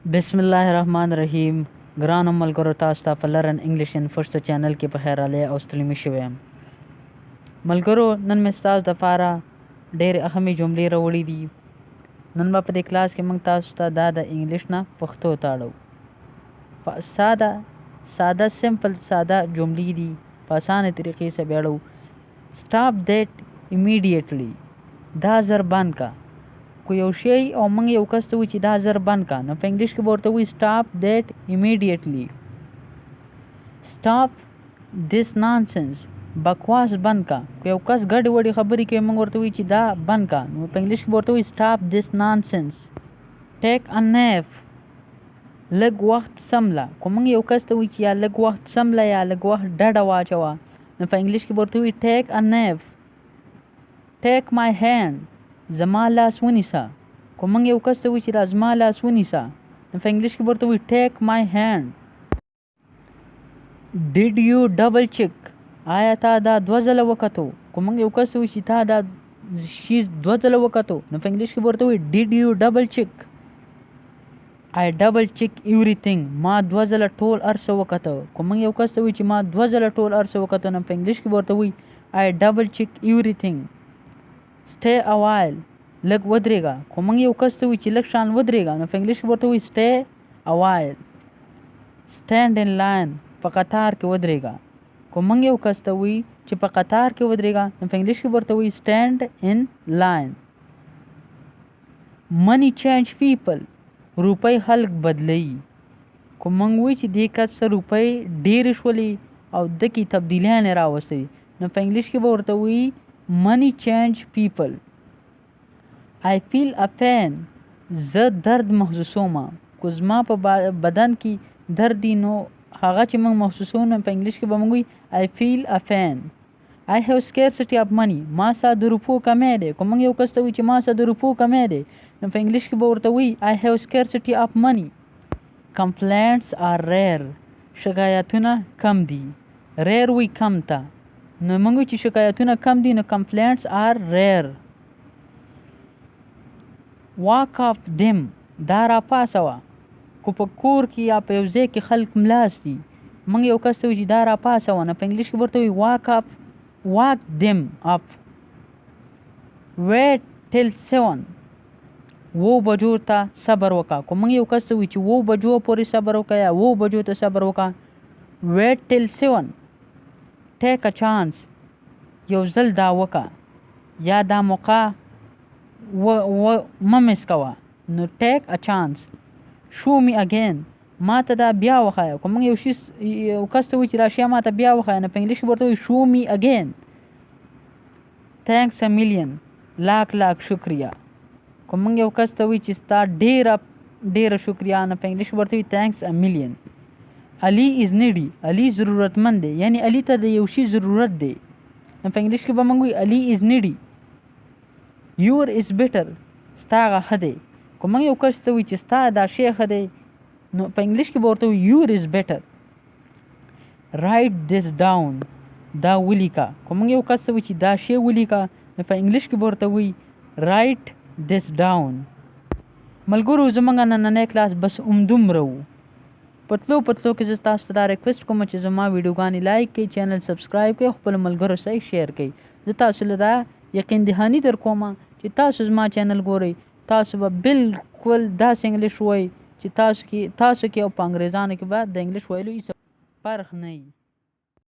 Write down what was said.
بسم الله الرحمن الرحیم. ګرانو ملګرو، تاسو ته په لرن انګلیش ان فرست چینل کې په خیر راغلی او ستړي شوی یم. ملګرو، نن مې ستاسو دپاره ډېرې اهمې جملې راوړي دي. نن به په دې کلاس کې موږ تاسو ته دا د انګلیش نه پښتو ته اړوو. په ساده سمپل ساده جملې دي، په اسانه طریقې سره به اړوو. سټاپ دیټ امیډیټلی، دا زر بند کا. کو یو شی او موږ یو کس ته وایو چې دا زر بند کا، نو په انګلیش کې به ورته وایي سټاپ دیټ امیډیټلی. سټاپ دیس نانسنس، بکواس بند کا. کو یو کس ګډې وډې خبرې کوي، موږ ورته وایو چې دا بند کا، نو په انګلیش کې به ورته وایي سټاپ دیس نانسنس. ټیک ا نیپ، لږ وخت سمله. کو موږ یو کس ته وایو چې یا لږ وخت سمله یا لږ وخت ډډه واچوه، نو په انګلیش کې به ورته وایي ټیک ا نیپ. ټیک مای هینډ، زما لاس ونیسه. کو موږ یو کس ته وایو چې دا زما لاس ونیسه، نو په انګلیش کې به ورته وایي ټیک مای هینډ. ډیډ یو ډبل چیک، آیا تا دا دوه ځله وکتو. کو موږ یو کس ته وایو چې تا دا شي دوه ځله وکتو، نو په انګلیش کې به ورته وایي ډیډ یو ډبل چیک. آی ډبل چیک ایوریثینګ، ما دوه ځله ټول هر څه وکتو. کو موږ یو کس ته وایو چې ما دوه ځله ټول هر څه وکتو، نو په انګلیش کې به ورته وایي آی ډبل چیک ایوریثینګ. سټے ا وایل، لږ ودرېږه. کو موږ یو کس ته وایو چې لږ شان ودرېږه، نو په انګلیش کې به ورته وایي سټے ا وایل. سټینډ ان لاین، په قطار کې ودرېږه. کو موږ یو کس ته وایي چې په قطار کې ودرېږه، نو په انګلیش کې به ورته وایي سټینډ ان لاین. منی چینج پیپل، روپۍ خلک بدلوي. کو موږ وایو چې دې کس څه روپۍ ډېرې شولې او ده کې تبدیلیانې راوستې، نو په انګلیش کې به ورته وایي منی چینج پیپل. I feel a pain، زه درد محسوسوم. کو زما په بدن کې درد دی، نو هغه چې موږ محسوسوو، نو په انګلیش کې به موږ وایو I feel a pain. I have scarcity of money، ما سره د روپو کمی دی. کو موږ یو کس ته وایو چې ما سره د روپو کمی دی، نو په انګلیش کې به ورته وایي I have scarcity of money. Complaints are rare، شکایتونه کم دي. rare وی کم ته، نو موږ وایو چې شکایتونه کم دي، نو complaints are rare. واک اف دیم، دا را پاسوه. کو په کور کې یا په یو ځای کې خلک ملاستي، موږ یو کس ته وایو چې دا را پاسوه، نو په انګلیش کې ورته وایي واک دیم اپ. ویټ ټل 7، 7 بجو ته صبر وکړه. کو موږ یو کس ته وایو چې 7 بجو پورې صبر وکړه یا 7 بجو ته صبر وکړه. ویټ ټل 7. ټیک ا چانس، یو ځل دا وکړه یا دا موقع مه مس کوه، نو ټیک ا چانس. شو می اگین، ما ته دا بیا وښایه. که موږ یو کس ته وایو چې دا شی ما ته بیا وښایه، نو په انګلیش کې ورته وایو شو می اگین. تھینکس ا میلیون، لاک شکریه. که موږ یو کس ته وایو چې ستا ډېره شکریه، نو په انګلیش کې ورته وایو تھینکس ا میلیون. علی از نیډي، علی ضرورتمند دی، یعنی علی ته د یو شي ضرورت دی، نو په انګلیش کې به موږ وایو علی از نیډي. یور از بیټر، ستا هغه ښه دی. که موږ یو کس ته وایو چې ستا دا شی ښه دی، نو په انګلیش کې به ورته وایو یور از بیټر. رایټ دیس ډاون، دا ولیکه. که موږ یو کس ته وایو چې دا شی ولیکه، نو په انګلیش کې به ورته وایو رایټ دیس ډاون. ملګرو، زموږ نننی کلاس بس همدومره و. په تلو کې زه تاسو ته دا ریکویسټ کوم چې زما ویډیوګانې لایک کړئ، چینل سبسکرایب کړئ، خپلو ملګرو سره شیر کړئ. زه تاسو له دا یقین دهاني در کوم چې تاسو زما چینل ګورئ، تاسو به بالکل داسې انګلیش وایئ چې تاسو کې او په انګریزانو کې به د انګلیش ویلو هیڅ فرق نه وي.